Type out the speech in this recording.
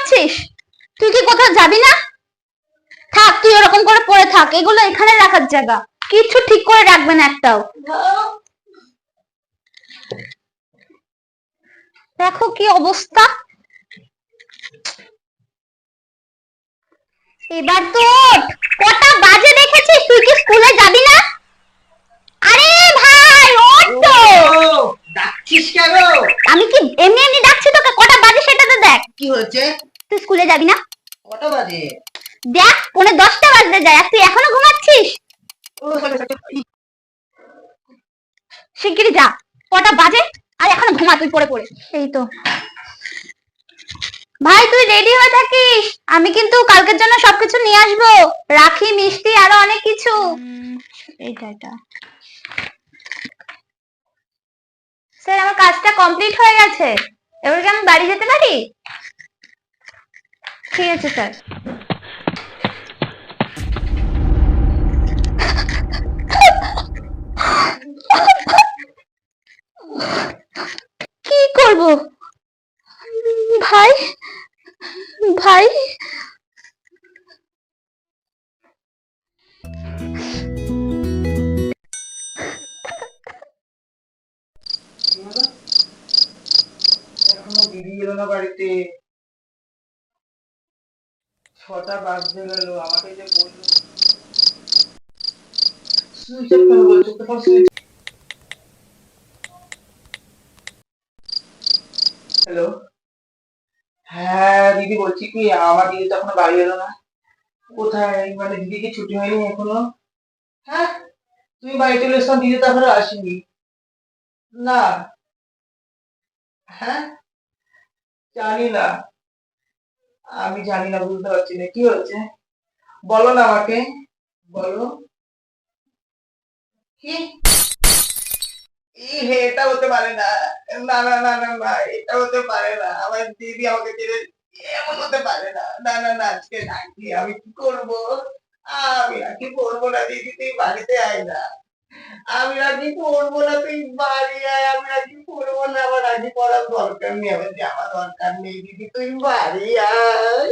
ঘুমাচ্ছিস? তুই কি কোথাও যাবি না? থাক, তুই ওরকম করে পড়ে থাক, এগুলো এখানে রাখার জায়গা, কিছু ঠিক করে রাখবে না একটাও। দেখো কি অবস্থা। এবার তো ওঠ। কটা বাজে দেখেছিস? তুই কি স্কুলে যাবি না? আরে ভাই ওঠ তো। ডাকছিস কেন? আমি কি এমনি এমনি ডাকছি তোকে? কটা বাজে সেটা তো দেখ। কি হয়েছে? তুই স্কুলে যাবি না? কটা বাজে? দেখ 9:45 বাজতে যায় আর তুই এখনো ঘুমাচ্ছিস। শিগগিরই যা। কটা বাজে আর এখনো ঘুমা তুই পড়ে পড়ে। এই তো ভাই, তুই রেডি হয়ে থাকিস, আমি কিন্তু কালকের জন্য সবকিছু নিয়ে আসবো। রাখি, মিষ্টি, আরো অনেক কিছু। এটা স্যার, আমার কাজটা কমপ্লিট হয়ে গেছে, এবার কি আমি বাড়ি যেতে পারি? ঠিক আছে স্যার। কি করব ভাই? ভাই এখনো দিদি এলো না বাড়িতে। 6টা বাজতে গেল, আমাকে যে বললো সুইচ অফ কেন বলছো? তো ফোন সুইচ। হ্যালো, হ্যাঁ দিদি বলছি কি, আমার দিদি তো এখনো বাড়ি এলো না। কোথায় মানে, দিদি কি ছুটি হয়নি এখনো? হ্যাঁ, তুমি বাড়ি চলে এসছো, দিদি তো এখনো আসেনি। না। হ্যাঁ, জানি না, আমি জানি না, বুঝতে পারছি না কি হচ্ছে। বলো না আমাকে, বলো। কি? এটা হতে পারে না। না না না না না, এটা হতে পারে না, আমার দিদি আমাকে ছেড়ে এমন হতে পারে না। না না না, আজকে রাখি, আমি কি করবো? আমি রাখি পড়বো না দিদি, তুই বাড়িতে আয় না। আমি রাখি পড়বো না, তুই বাড়ি আয়। আমি রাখি পড়বো না, আমার রাখি পড়ার দরকার নেই, আমার জামা দরকার নেই দিদি, তুই বাড়ি আয়।